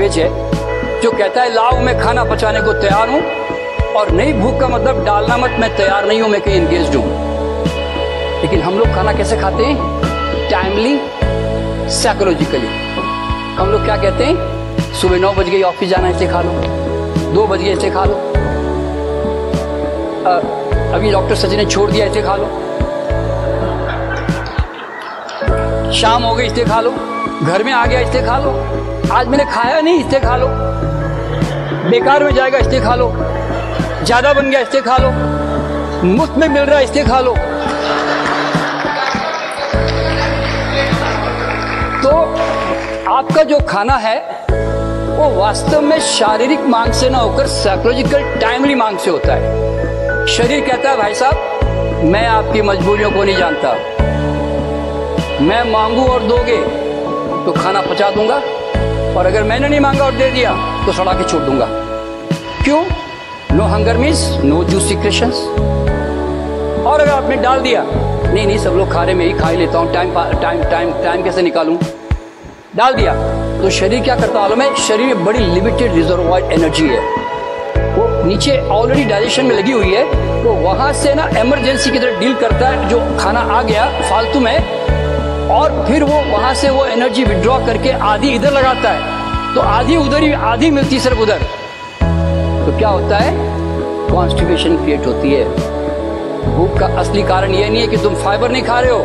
Veg है जो कहता है लाओ मैं खाना पचाने को तैयार हूं, और नहीं भूख का मतलब डालना मत, मैं तैयार नहीं हूं, मैं कहीं एंगेज्ड हूं। लेकिन हम लोग खाना कैसे खाते हैं? Timely, psychologically. हम लोग क्या कहते हैं? सुबह 9 बज गई, ऑफिस जाना, ऐसे खा लो। 2 बज गए, ऐसे खा लो। अभी डॉक्टर सचिन ने छोड़ दिया, ऐसे खा लो। शाम हो गई, इससे खा लो। घर में आ गया, इससे खा लो। आज मैंने खाया नहीं, इससे खा लो। बेकार में जाएगा, इससे खा लो। ज्यादा बन गया, इससे खा लो। मुफ्त में मिल रहा है, इससे खा लो। तो आपका जो खाना है वो वास्तव में शारीरिक मांग से ना होकर साइकोलॉजिकल टाइमली मांग से होता है। शरीर कहता है भाई साहब मैं आपकी मजबूरियों को नहीं जानता, मैं मांगू और दोगे तो खाना पचा दूंगा, और अगर मैंने नहीं मांगा और दे दिया तो सड़ा के छोड़ दूंगा। क्यों? No hunger means no juice secretions. और अगर आपने डाल दिया नहीं सब लोग खा रहे, मैं ही खा ही लेता हूं, टाइम कैसे निकालूं, डाल दिया, तो शरीर क्या करता मालूम है? शरीर में बड़ी लिमिटेड रिजर्वॉयर एनर्जी है, वो नीचे ऑलरेडी डाइजेशन में लगी हुई है, तो वहां से ना इमरजेंसी की तरह डील करता है जो खाना आ गया फालतू में, और फिर वो वहां से वो एनर्जी विड्रॉ करके आधी इधर लगाता है, तो आधी उधर ही, आधी मिलती सिर्फ उधर। तो क्या होता है? कॉन्स्टिपेशन क्रिएट होती है। भूख का असली कारण यह नहीं है कि तुम फाइबर नहीं खा रहे हो,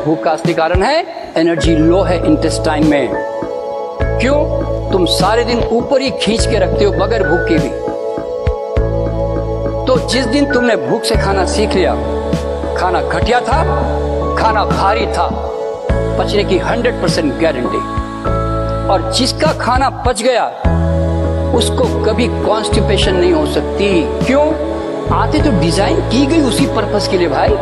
भूख का असली कारण है एनर्जी लो है इंटेस्टाइन में। क्यों? तुम सारे दिन ऊपर ही खींच के रखते हो बगैर भूख के भी। तो जिस दिन तुमने भूख से खाना सीख लिया, खाना घटिया था, खाना भारी था, पचने की 100% गारंटी। और जिसका खाना पच गया उसको कभी कॉन्स्टिपेशन नहीं हो सकती। क्यों? आते तो डिजाइन की गई उसी पर्पस के लिए भाई।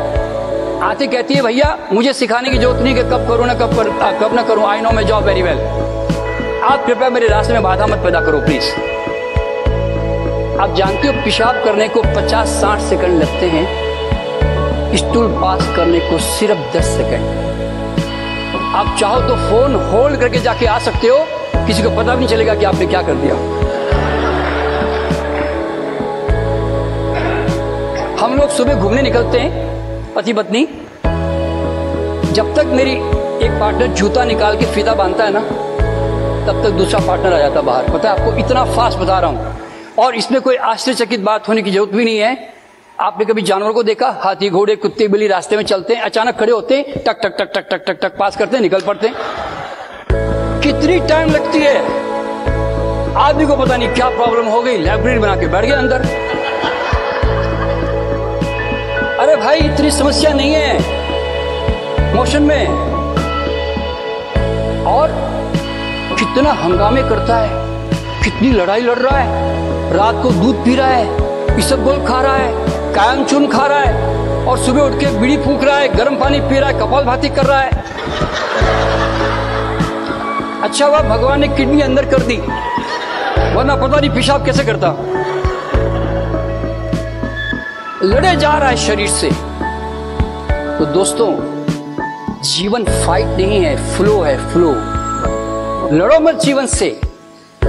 आते कहती है भैया मुझे सिखाने की जरूरत नहीं कि कब करूं ना कब ना करूं, I know my job very well. आप कृपया मेरे रास्ते में बाधा मत पैदा करो प्लीज। आप जानते हो पेशाब करने को 50-60 सेकंड लगते हैं, स्टूल पास करने को सिर्फ 10 सेकंड। आप चाहो तो फोन होल्ड करके जाके आ सकते हो, किसी को पता भी नहीं चलेगा कि आपने क्या कर दिया। हम लोग सुबह घूमने निकलते हैं पति पत्नी, जब तक मेरी एक पार्टनर जूता निकाल के फीता बांधता है ना, तब तक दूसरा पार्टनर आ जाता बाहर। पता है आपको, इतना फास्ट बता रहा हूं। और इसमें कोई आश्चर्यचकित बात होने की जरूरत भी नहीं है। आपने कभी जानवर को देखा? हाथी, घोड़े, कुत्ते, बिल्ली रास्ते में चलते हैं, अचानक खड़े होते हैं, टक टक टक टक टक टक टक पास करते हैं, निकल पड़ते हैं। कितनी टाइम लगती है? आदमी को पता नहीं क्या प्रॉब्लम हो गई, लाइब्रेरी बना के बैठ गया अंदर। अरे भाई इतनी समस्या नहीं है मोशन में। और कितना हंगामे करता है, कितनी लड़ाई लड़ रहा है, रात को दूध पी रहा है, इसबगोल खा रहा है, कायम चूर्ण खा रहा है, और सुबह उठ के बीड़ी फूंक रहा है, गर्म पानी पी रहा है, कपालभाति कर रहा है। अच्छा हुआ भगवान ने किडनी अंदर कर दी, वरना पता नहीं पेशाब कैसे करता। लड़े जा रहा है शरीर से। तो दोस्तों जीवन फाइट नहीं है, फ्लो है, फ्लो। लड़ो मत जीवन से,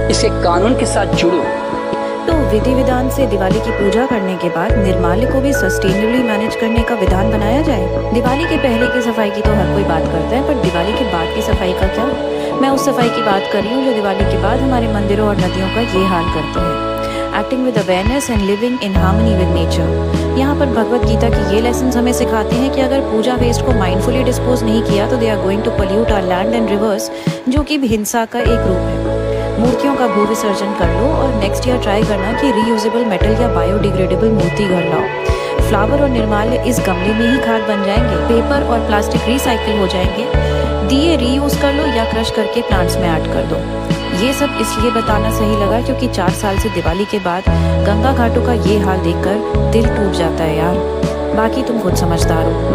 इसके कानून के साथ जुड़ो। तो विधि विधान से दिवाली की पूजा करने के बाद निर्माल्य को भी सस्टेनेबली मैनेज करने का विधान बनाया जाए। दिवाली के पहले की सफाई की तो हर कोई बात करता है, पर दिवाली के बाद की सफाई का क्या? मैं उस सफाई की बात कर रही हूँ जो दिवाली के बाद हमारे मंदिरों और नदियों का ये हाल करते हैं। Acting with awareness and living in harmony with nature. यहाँ पर भगवत गीता की ये लेसन हमें सिखाते हैं कि अगर पूजा वेस्ट को माइंडफुली डिस्पोज नहीं किया तो they are going to pollute our land and rivers, जो कि हिंसा का एक रूप है। मूर्तियों का भू विसर्जन कर लो और नेक्स्ट ईयर ट्राई करना कि रीयूजेबल मेटल या बायोडिग्रेडेबल मूर्ति घर लाओ। फ्लावर और निर्माल्य इस गमले में ही खाद बन जाएंगे, पेपर और प्लास्टिक रिसाइकिल हो जाएंगे, दिए रीयूज कर लो या क्रश करके प्लांट्स में ऐड कर दो। ये सब इसलिए बताना सही लगा क्योंकि 4 साल से दिवाली के बाद गंगा घाटों का ये हाल देखकर दिल टूट जाता है यार। बाकी तुम खुद समझदार हो।